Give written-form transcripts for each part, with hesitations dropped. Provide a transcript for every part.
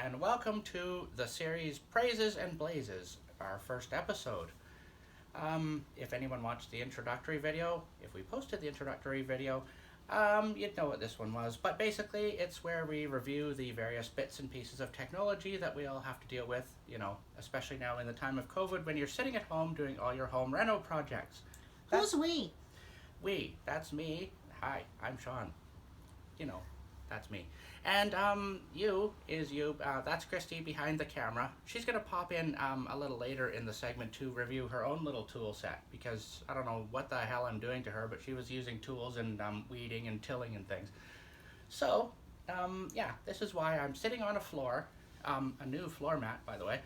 and welcome to the series Praises and Blazes, our first episode. If anyone watched the introductory video, if we posted the introductory video, you'd know what this one was. But basically, it's where we review the various bits and pieces of technology that we all have to deal with, especially now in the time of COVID when you're sitting at home doing all your home reno projects. Who's we? We, that's me. Hi, I'm Sean. That's me. And you is you. That's Christy behind the camera. She's going to pop in a little later in the segment to review her own little tool set because I don't know what the hell I'm doing to her, but she was using tools and weeding and tilling and things. So, this is why I'm sitting on a floor, a new floor mat, by the way,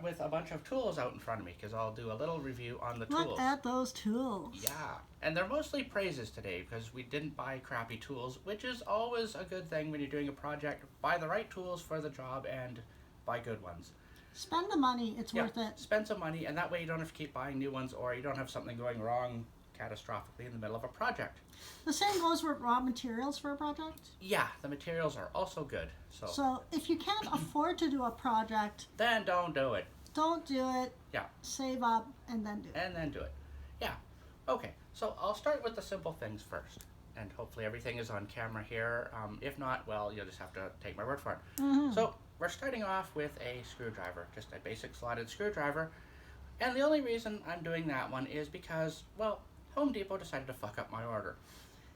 with a bunch of tools out in front of me because I'll do a little review on the tools. Look at those tools. Yeah, and they're mostly praises today because we didn't buy crappy tools, which is always a good thing when you're doing a project. Buy the right tools for the job and buy good ones. Spend the money, it's worth it. Spend some money, and that way you don't have to keep buying new ones or you don't have something going wrong catastrophically in the middle of a project. The same goes with raw materials for a project. Yeah, the materials are also good. So if you can't afford to do a project, then don't do it. Don't do it. Yeah. Save up and then do it. And then do it. Yeah. Okay, so I'll start with the simple things first. And hopefully everything is on camera here. If not, well, you'll just have to take my word for it. Mm-hmm. So we're starting off with a screwdriver, just a basic slotted screwdriver. And the only reason I'm doing that one is because, well, Home Depot decided to fuck up my order.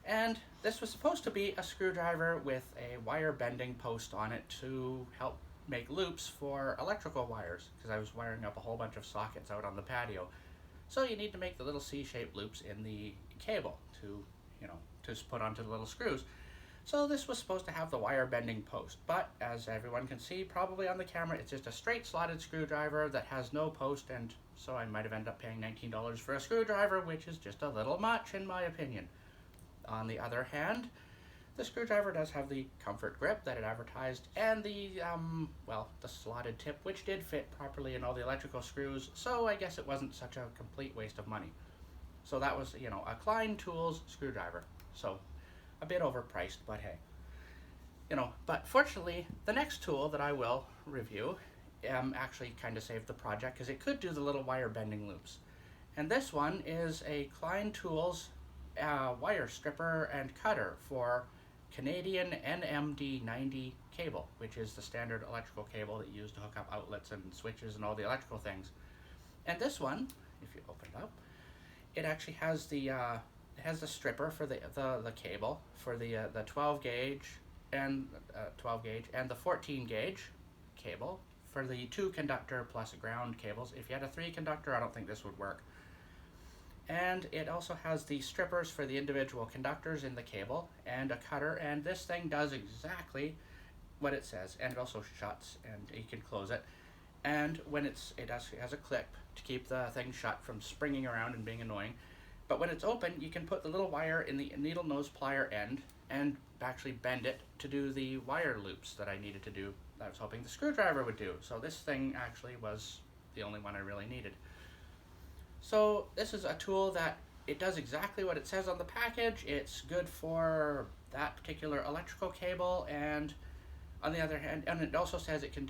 And this was supposed to be a screwdriver with a wire bending post on it to help make loops for electrical wires, because I was wiring up a whole bunch of sockets out on the patio. So you need to make the little C-shaped loops in the cable to put onto the little screws. So this was supposed to have the wire bending post, but as everyone can see probably on the camera, it's just a straight slotted screwdriver that has no post, and so I might have ended up paying $19 for a screwdriver, which is just a little much in my opinion. On the other hand, the screwdriver does have the comfort grip that it advertised and the slotted tip, which did fit properly in all the electrical screws, so I guess it wasn't such a complete waste of money. So that was, a Klein Tools screwdriver. So a bit overpriced, but hey. But fortunately, the next tool that I will review actually kind of saved the project because it could do the little wire bending loops. And this one is a Klein Tools wire stripper and cutter for Canadian NMD90 cable, which is the standard electrical cable that you use to hook up outlets and switches and all the electrical things. And this one, if you open it up, it actually has the stripper for the cable for the 12 gauge and the 14 gauge cable for the 2 conductor plus ground cables. If you had a 3 conductor, I don't think this would work. And it also has the strippers for the individual conductors in the cable and a cutter, and this thing does exactly what it says, and it also shuts and you can close it. And when it has a clip to keep the thing shut from springing around and being annoying. But when it's open, you can put the little wire in the needle nose plier end and actually bend it to do the wire loops that I needed to do, that I was hoping the screwdriver would do. So this thing actually was the only one I really needed. So this is a tool that it does exactly what it says on the package. It's good for that particular electrical cable, and on the other hand, and it also says it can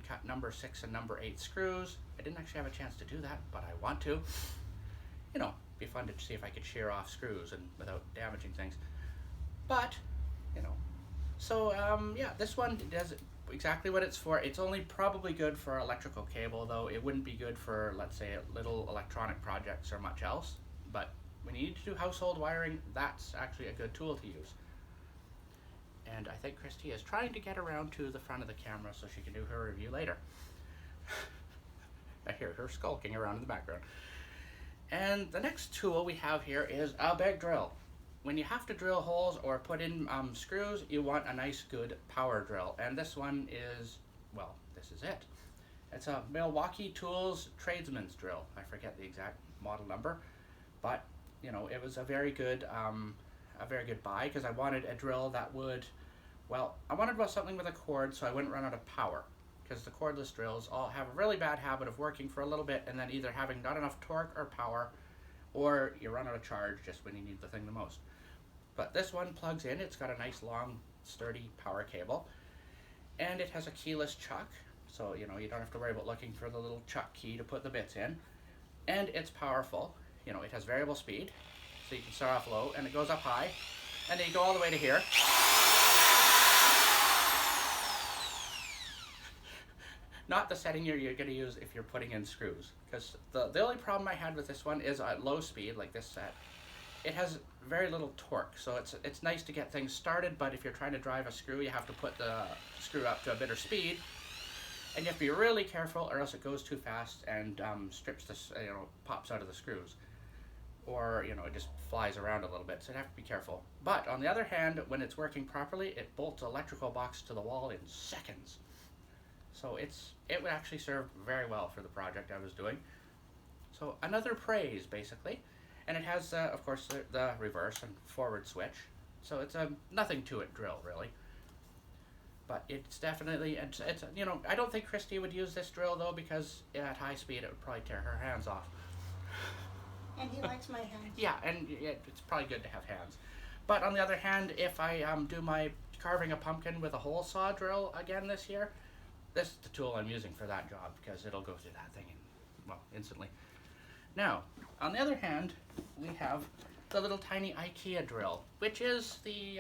cut number 6 and number 8 screws. I didn't actually have a chance to do that, but I want to. Be fun to see if I could shear off screws and without damaging things. But, so this one does exactly what it's for. It's only probably good for electrical cable, though it wouldn't be good for, let's say, little electronic projects or much else. But when you need to do household wiring, that's actually a good tool to use. And I think Christy is trying to get around to the front of the camera so she can do her review later. I hear her skulking around in the background. And the next tool we have here is a big drill. When you have to drill holes or put in screws, you want a nice, good power drill. And this one is, this is it. It's a Milwaukee Tools Tradesman's drill. I forget the exact model number, but it was a very good buy because I wanted a drill that would, I wanted something with a cord so I wouldn't run out of power. Because the cordless drills all have a really bad habit of working for a little bit and then either having not enough torque or power, or you run out of charge just when you need the thing the most. But this one plugs in. It's got a nice long sturdy power cable, and it has a keyless chuck, so you know you don't have to worry about looking for the little chuck key to put the bits in. And it's powerful. You know, it has variable speed, so you can start off low, and it goes up high, and then you go all the way to here. Not the setting you're going to use if you're putting in screws, because the only problem I had with this one is at low speed, like this set, it has very little torque, so it's nice to get things started, but if you're trying to drive a screw, you have to put the screw up to a better speed, and you have to be really careful, or else it goes too fast and strips the, pops out of the screws, or it just flies around a little bit, so you have to be careful. But on the other hand, when it's working properly, it bolts an electrical box to the wall in seconds. So it would actually serve very well for the project I was doing. So another praise, basically. And it has, of course, the reverse and forward switch. So it's a nothing to it drill, really. But it's definitely, I don't think Christy would use this drill, though, because at high speed it would probably tear her hands off. And he likes my hands. Yeah, and it's probably good to have hands. But on the other hand, if I do my carving a pumpkin with a hole saw drill again this year, this is the tool I'm using for that job, because it'll go through that thing instantly. Now, on the other hand, we have the little tiny IKEA drill, which is the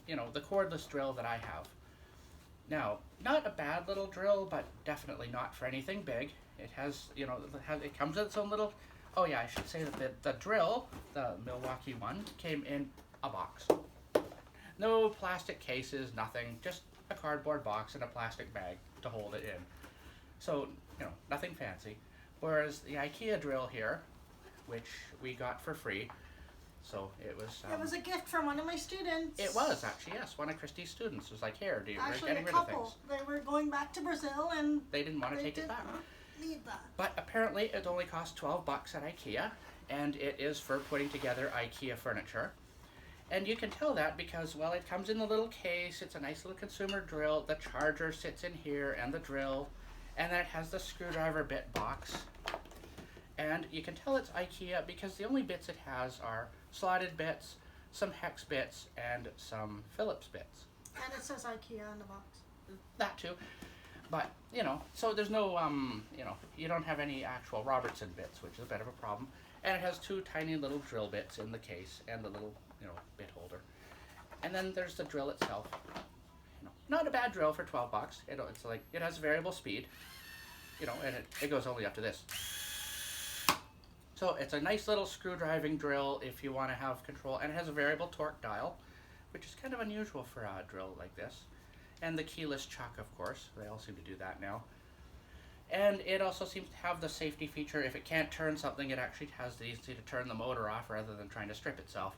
cordless drill that I have. Now, not a bad little drill, but definitely not for anything big. It has, it comes with its own little. Oh yeah, I should say that the drill, the Milwaukee one, came in a box. No plastic cases, nothing, just a cardboard box and a plastic bag to hold it in. So, nothing fancy. Whereas the IKEA drill here, which we got for free, so it was... it was a gift from one of my students. It was, actually, yes. One of Christy's students was like, here, we're Actually, getting a rid of couple. things. They were going back to Brazil and They didn't want to take it back. need that. But apparently it only cost $12 at IKEA, and it is for putting together IKEA furniture. And you can tell that because, well, it comes in a little case, it's a nice little consumer drill, the charger sits in here, and the drill, and then it has the screwdriver bit box. And you can tell it's IKEA because the only bits it has are slotted bits, some hex bits, and some Phillips bits. And it says IKEA on the box. That too. But, so there's no, you don't have any actual Robertson bits, which is a bit of a problem. And it has two tiny little drill bits in the case and the little, bit holder. And then there's the drill itself. Not a bad drill for $12. It's like, it has variable speed, and it goes only up to this. So it's a nice little screw driving drill if you want to have control, and it has a variable torque dial, which is kind of unusual for a drill like this. And the keyless chuck, of course. They all seem to do that now. And it also seems to have the safety feature. If it can't turn something, it actually has the easy to turn the motor off rather than trying to strip itself.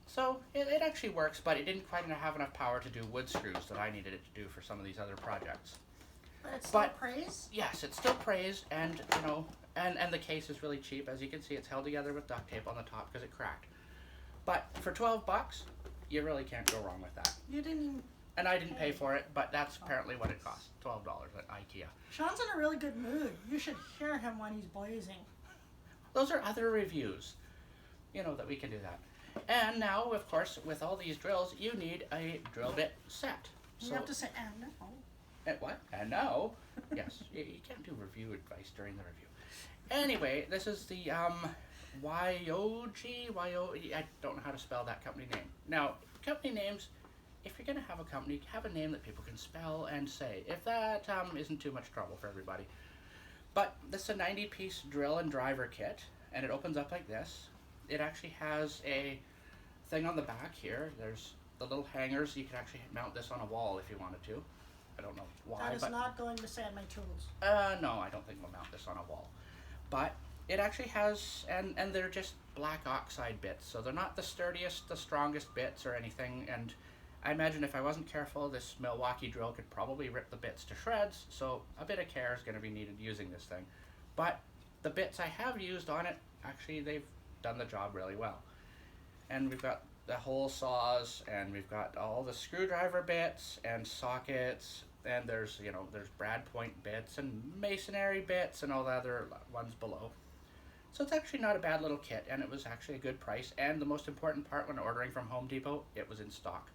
So it actually works, but it didn't quite have enough power to do wood screws that I needed it to do for some of these other projects. But it's still praise? Yes, it's still praised, and and the case is really cheap. As you can see, it's held together with duct tape on the top because it cracked. But for $12, you really can't go wrong with that. You didn't even... And I didn't pay for it, but that's apparently what it cost. $12 at IKEA. Sean's in a really good mood. You should hear him when he's blazing. Those are other reviews, that we can do that. And now, of course, with all these drills, you need a drill bit set. You have to say, and no. And what? And now? Yes, you can't do review advice during the review. Anyway, this is the YOG, I don't know how to spell that company name. Now, company names, if you're going to have a company, have a name that people can spell and say, if that isn't too much trouble for everybody. But this is a 90-piece drill and driver kit, and it opens up like this. It actually has a thing on the back here. There's the little hangers. You can actually mount this on a wall if you wanted to. I don't know why. That is not going to sand my tools. No, I don't think we'll mount this on a wall. But it actually has, and they're just black oxide bits, so they're not the sturdiest, the strongest bits or anything, and I imagine if I wasn't careful, this Milwaukee drill could probably rip the bits to shreds, so a bit of care is going to be needed using this thing. But the bits I have used on it, actually they've done the job really well. And we've got the hole saws, and we've got all the screwdriver bits and sockets, and there's brad point bits and masonry bits and all the other ones below. So it's actually not a bad little kit, and it was actually a good price, and the most important part when ordering from Home Depot, it was in stock.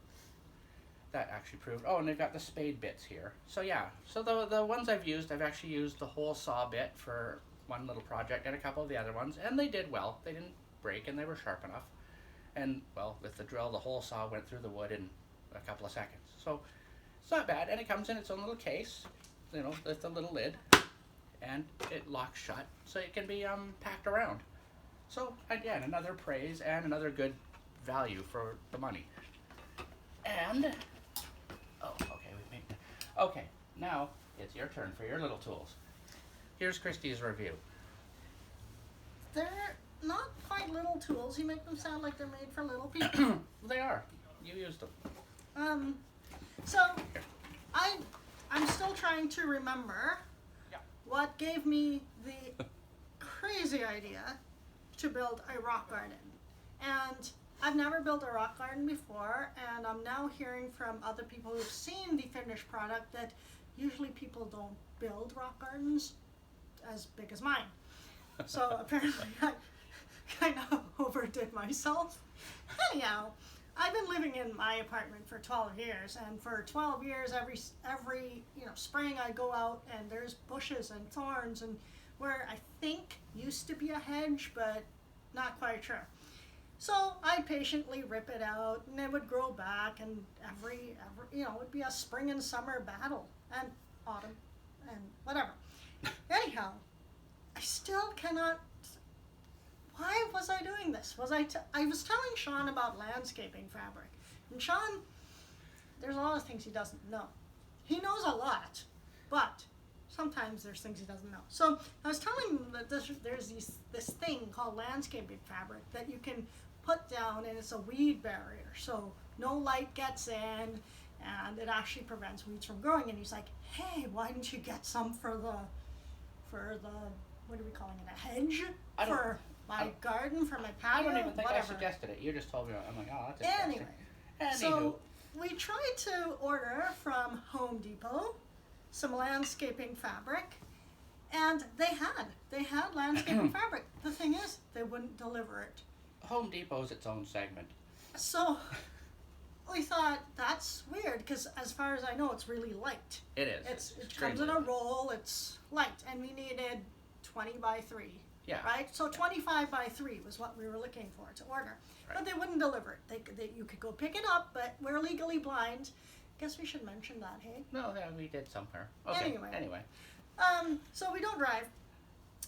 that actually proved. Oh, and they've got the spade bits here. So yeah, so the ones I've actually used the whole saw bit for one little project and a couple of the other ones, and they did well. They didn't break, and they were sharp enough. And well, with the drill, the whole saw went through the wood in a couple of seconds. So it's not bad, and it comes in its own little case, with a little lid, and it locks shut, so it can be packed around. So again, another praise and another good value for the money. And okay, now it's your turn for your little tools. Here's Christy's review. They're not quite little tools. You make them sound like they're made for little people. They are. You used them. So I'm still trying to remember what gave me the crazy idea to build a rock garden. And I've never built a rock garden before, and I'm now hearing from other people who've seen the finished product that usually people don't build rock gardens as big as mine. So apparently I kind of overdid myself. Anyhow, I've been living in my apartment for 12 years, and for 12 years, every spring I go out and there's bushes and thorns and where I think used to be a hedge, but not quite sure. So I patiently rip it out, and it would grow back, and every it would be a spring and summer battle, and autumn, and whatever. Anyhow, I still cannot. Why was I doing this? I was telling Sean about landscaping fabric, and Sean, there's a lot of things he doesn't know. He knows a lot, but sometimes there's things he doesn't know. So I was telling him that there's this thing called landscaping fabric that you can put down, and it's a weed barrier, so no light gets in, and it actually prevents weeds from growing. And he's like, hey, why didn't you get some for the what are we calling it, a hedge for my garden, for my patio? I don't even think whatever. I suggested it. You just told me. I'm like, oh, that's interesting. Anyway, so we tried to order from Home Depot some landscaping fabric, and they had landscaping fabric. The thing is, they wouldn't deliver it. Home Depot's its own segment. So we thought, that's weird, because as far as I know, it's really light. It is. It comes in a roll, it's light, and we needed 20 by 3. Yeah. Right? So 25 by 3 was what we were looking for to order. Right. But they wouldn't deliver it. You could go pick it up, but we're legally blind. Guess we should mention that, hey? No, yeah, we did somewhere. Okay. Anyway. So we don't drive.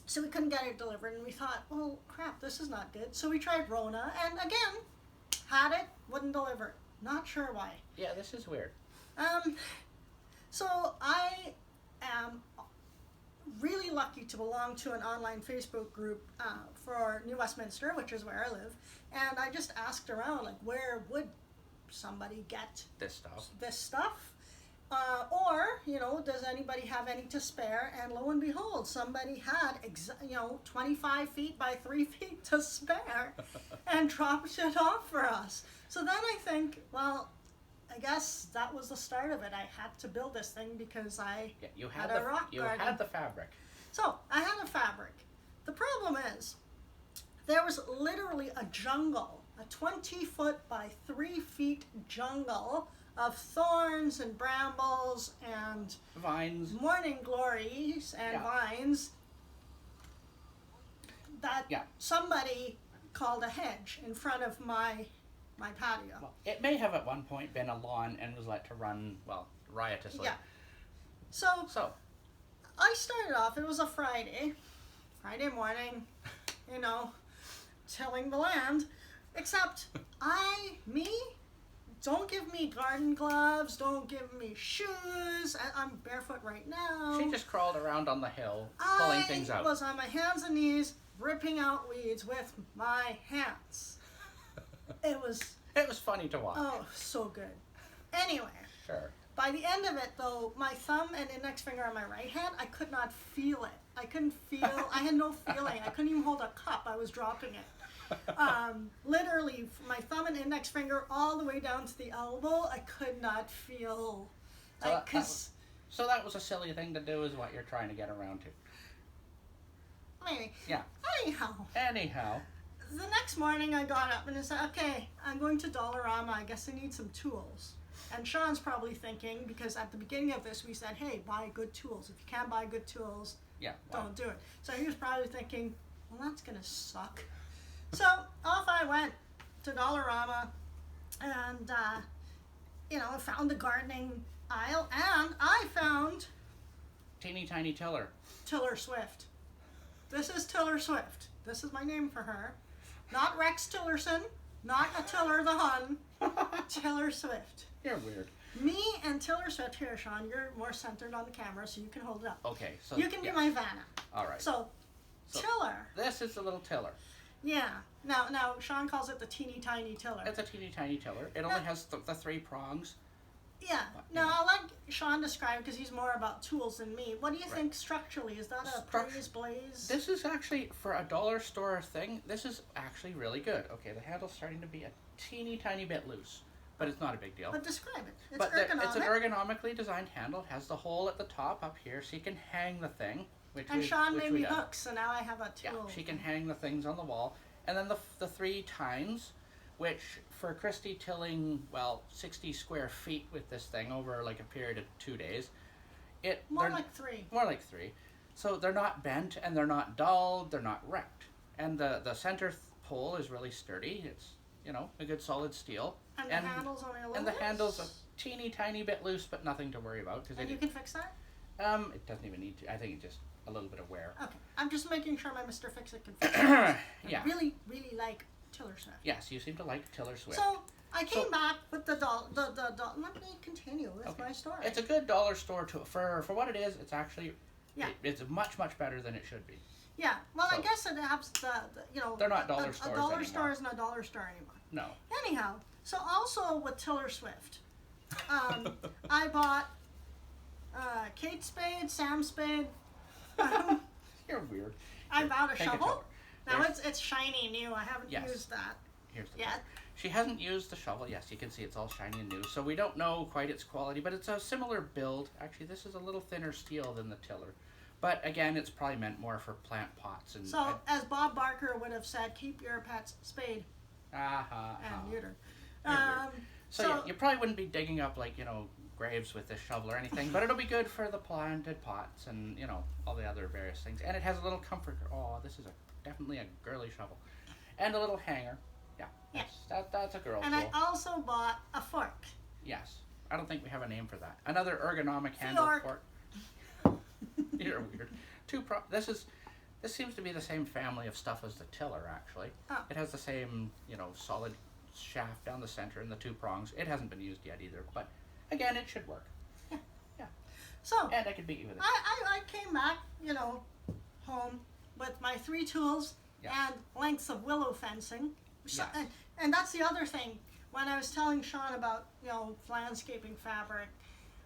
So we couldn't get it delivered, and we thought, well, crap, this is not good. So we tried Rona, and again, had it, wouldn't deliver it. Not sure why. Yeah, this is weird. So I am really lucky to belong to an online Facebook group for New Westminster, which is where I live, and I just asked around, like, where would somebody get this stuff? Or, does anybody have any to spare? And lo and behold, somebody had 25 feet by 3 feet to spare and dropped it off for us. So then I think, well, I guess that was the start of it. I had to build this thing because I had a rock garden. You had the fabric. So I had a fabric. The problem is, there was literally a jungle, a 20-foot by 3 feet jungle of thorns and brambles and vines, morning glories and vines that somebody called a hedge in front of my patio. Well, it may have at one point been a lawn and was let to run, riotously. Yeah. So I started off, it was a Friday morning, tilling the land, except don't give me garden gloves, don't give me shoes. I'm barefoot right now. She just crawled around on the hill, pulling things out. I was on my hands and knees, ripping out weeds with my hands. It was funny to watch. Oh, so good. Anyway. Sure. By the end of it, though, my thumb and index finger on my right hand, I could not feel it. I had no feeling. I couldn't even hold a cup. I was dropping it. Literally, from my thumb and index finger all the way down to the elbow, I could not feel. So that was a silly thing to do, is what you're trying to get around to. Maybe. Yeah. Anyhow. The next morning I got up and I said, okay, I'm going to Dollarama. I guess I need some tools. And Sean's probably thinking, because at the beginning of this we said, hey, buy good tools. If you can't buy good tools, don't do it. So he was probably thinking, well, that's going to suck. So off I went to Dollarama and, found the gardening aisle, and I found Teeny tiny tiller. Tiller Swift. This is Tiller Swift. This is my name for her. Not Rex Tillerson, not Attiller the Hun. Tiller Swift. You're weird. Me and Tiller Swift here, Sean. You're more centered on the camera, so you can hold it up. Okay, so you can be my Vanna. All right. So Tiller. This is the little tiller. Yeah. Now Sean calls it the teeny tiny tiller. It's a teeny tiny tiller. It only has the 3 prongs. Yeah. Now I'll let Sean describe because he's more about tools than me. What do you think structurally? Is that a praise blaze? This is actually, for a dollar store thing, this is actually really good. Okay, the handle's starting to be a teeny tiny bit loose, but it's not a big deal. But describe it. It's ergonomic. It's an ergonomically designed handle. It has the hole at the top up here, so you can hang the thing. Sean made me hooks, so now I have a tool. Yeah, she can hang the things on the wall. And then the 3 tines, which for Christy tilling, 60 square feet with this thing over like a period of 2 days, More like 3. More like 3. So they're not bent and they're not dulled, they're not wrecked. And the center pole is really sturdy. It's, a good solid steel. And the handle's only a little And the loose? handle's a teeny tiny bit loose, but nothing to worry about. And you can fix that? It doesn't even need to. I think it's just a little bit of wear. Okay. I'm just making sure my Mr. Fix-It can fix it. Yeah. I really, really like Tiller Swift. Yes, you seem to like Tiller Swift. So I came back with the let me continue with my story. It's a good dollar store tool. For what it is, it's actually it's much better than it should be. Yeah. Well, I guess it helps they're not dollar stores A dollar anymore. store isn't a dollar store anymore. No. Anyhow, so also with Tiller Swift, I bought Kate Spade, Sam Spade. You're weird. I bought a Take shovel. Now it's shiny new. I haven't Yes. used that Here's the yet. part. She hasn't used the shovel. Yes, you can see it's all shiny and new. So we don't know quite its quality, but it's a similar build. Actually, this is a little thinner steel than the tiller. But again, it's probably meant more for plant pots. And So, as Bob Barker would have said, keep your pet's spade and neuter. So you probably wouldn't be digging up graves with this shovel or anything, but it'll be good for the planted pots and all the other various things. And it has a little comfort. Oh, this is definitely a girly shovel, and a little hanger. Yeah, that's a girl And tool. I also bought a fork. Yes, I don't think we have a name for that. Another ergonomic handle fork. You're weird. This seems to be the same family of stuff as the tiller. Actually, It has the same solid shaft down the center and the 2 prongs. It hasn't been used yet either, but again, it should work. Yeah. So And I could beat you with it. I came back, home with my 3 tools and lengths of willow fencing. So, Yes. and that's the other thing. When I was telling Sean about landscaping fabric,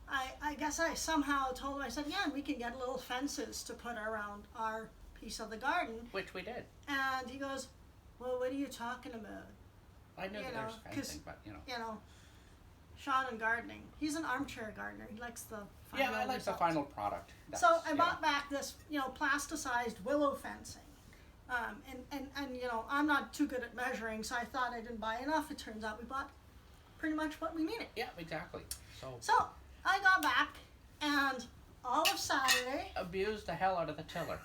I guess I somehow told him, I said, yeah, we can get little fences to put around our piece of the garden. Which we did. And he goes, well, what are you talking about? I knew that there's fencing, but Sean and gardening. He's an armchair gardener. He likes the final I like the result. final product. So I bought back this, plasticized willow fencing. And I'm not too good at measuring, so I thought I didn't buy enough. It turns out we bought pretty much what we needed. Yeah, exactly. So I got back, and all of Saturday... Abused the hell out of the tiller.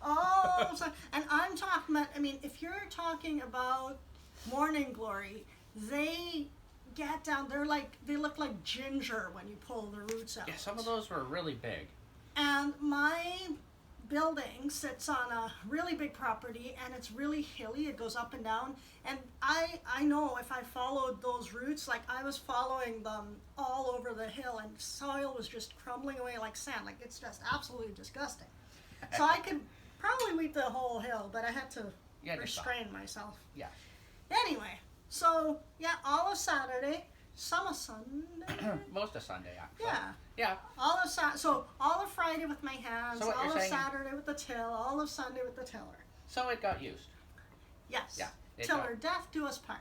And I'm talking about, if you're talking about morning glory, they get down, they look like ginger when you pull the roots out. Yeah, some of those were really big. And my building sits on a really big property, and it's really hilly. It goes up and down, and I know if I followed those roots, like I was following them all over the hill, and soil was just crumbling away like sand. Like, it's just absolutely disgusting. So I could probably weed the whole hill, but I had to restrain myself. Yeah. Anyway, so all of Saturday, some of Sunday. Most of Sunday, actually. Yeah. Yeah. All of Friday with my hands, So what all you're of saying- Saturday with the till, all of Sunday with the tiller. So it got used. Yes. Yeah. Tiller, death do us part.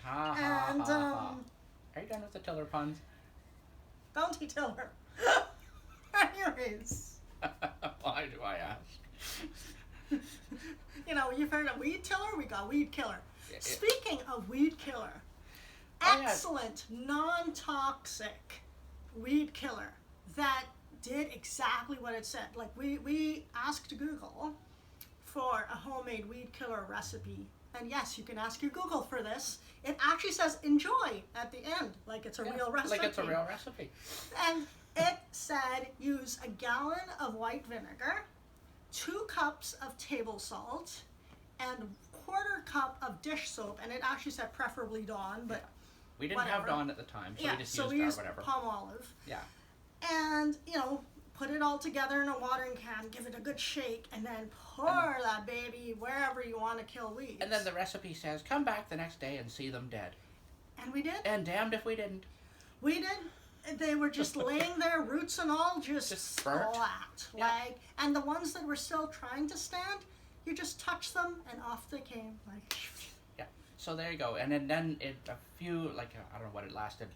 Ha ha And ha. Are you done with the tiller puns? bounty tiller. Anyways, Why do I ask? you've heard of weed tiller, we got weed killer. Yeah. Speaking of weed killer, excellent, non-toxic weed killer that did exactly what it said. Like, we asked Google for a homemade weed killer recipe. And yes, you can ask your Google for this. It actually says enjoy at the end, like it's a real recipe. Like it's a real recipe. And it said use a gallon of white vinegar, 2 cups of table salt, and 1/4 cup of dish soap. And it actually said preferably Dawn, but we didn't have Dawn at the time, so we just used our whatever. Palm olive. Yeah. And, put it all together in a watering can, give it a good shake, and then pour that baby wherever you want to kill weeds. And then the recipe says, come back the next day and see them dead. And we did. And damned if we didn't. We did. They were just laying there, roots and all, just burnt. splat. Yeah. And the ones that were still trying to stand, you just touch them and off they came. Yeah. So there you go. And then a few, I don't know what it lasted,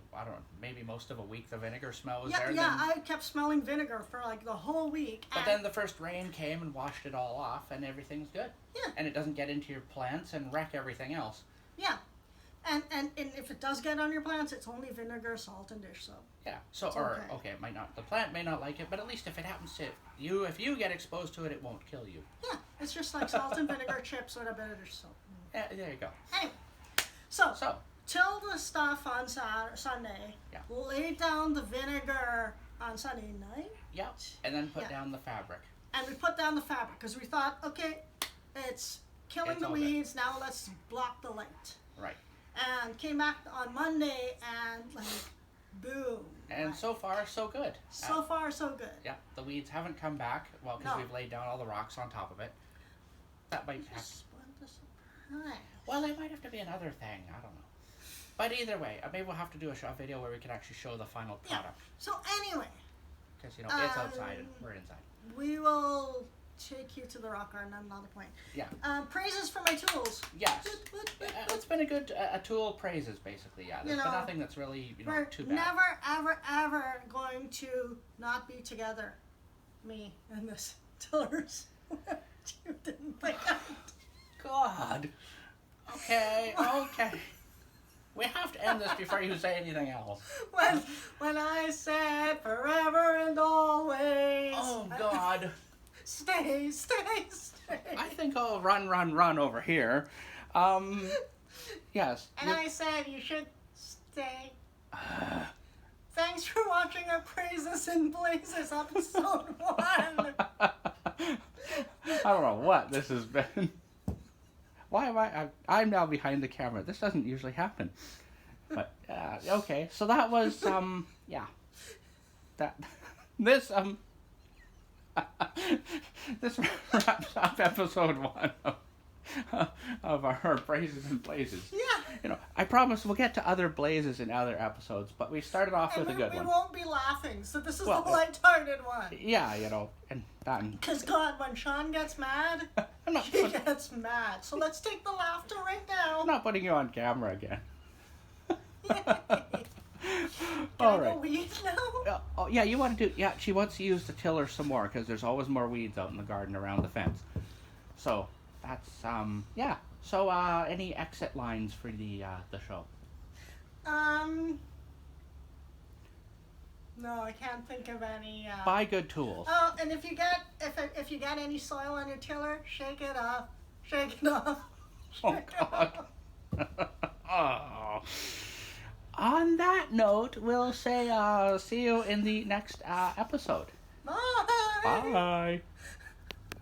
maybe most of a week the vinegar smell was there. Yeah, I kept smelling vinegar for the whole week. But then the first rain came and washed it all off and everything's good. Yeah. And it doesn't get into your plants and wreck everything else. Yeah. And if it does get on your plants, it's only vinegar, salt, and dish soap. Yeah. So, it might not, the plant may not like it, but at least if it happens to you, if you get exposed to it, it won't kill you. Yeah. It's just like salt and vinegar chips with a bit of dish soap. Yeah, there you go. Anyway. So till the stuff on Sunday. Yeah. Lay down the vinegar on Sunday night. Yeah. And then put down the fabric. And we put down the fabric because we thought, okay, it's killing the weeds. Good. Now let's block the light. Right. And came back on Monday and boom. And so far, so good. So far, so good. Yeah. The weeds haven't come back. Well, because we've laid down all the rocks on top of it. That might have. Well, it might have to be another thing. I don't know. But either way, maybe we'll have to do a video where we can actually show the final product. Yeah. So anyway. Because, it's outside and we're inside. We will take you to the rock garden at another point. Yeah. Praises for my tools. Yes. It's been a good tool praises, basically. Yeah. There's been nothing that's really, too bad. We're never, ever, ever going to not be together. Me and this tillers. You didn't think of it. God. Okay. We have to end this before you say anything else. When I said forever and always. Oh, God. Stay. I think I'll run over here. Yes. And I said you should stay. Thanks for watching our Praises and Blazes episode 1. I don't know what this has been. Why am I'm now behind the camera. This doesn't usually happen. But, okay. So that was, this wraps up episode 1 of our Blazes and Blazes. Yeah. I promise we'll get to other blazes in other episodes, but we started off with a good one. We won't be laughing, so this is the light-hearted one. Yeah, and that. Because, God, when Sean gets mad, he gets mad. So let's take the laughter right now. I'm not putting you on camera again. All right. Weed now? Yeah, you want to do... Yeah, she wants to use the tiller some more, because there's always more weeds out in the garden around the fence. So, that's, yeah. So, any exit lines for the show? No, I can't think of any. Buy good tools. Oh, and if you get any soil on your tiller, shake it off. Shake it off. Shake it off. Oh. On that note, we'll say see you in the next episode. Bye. Bye.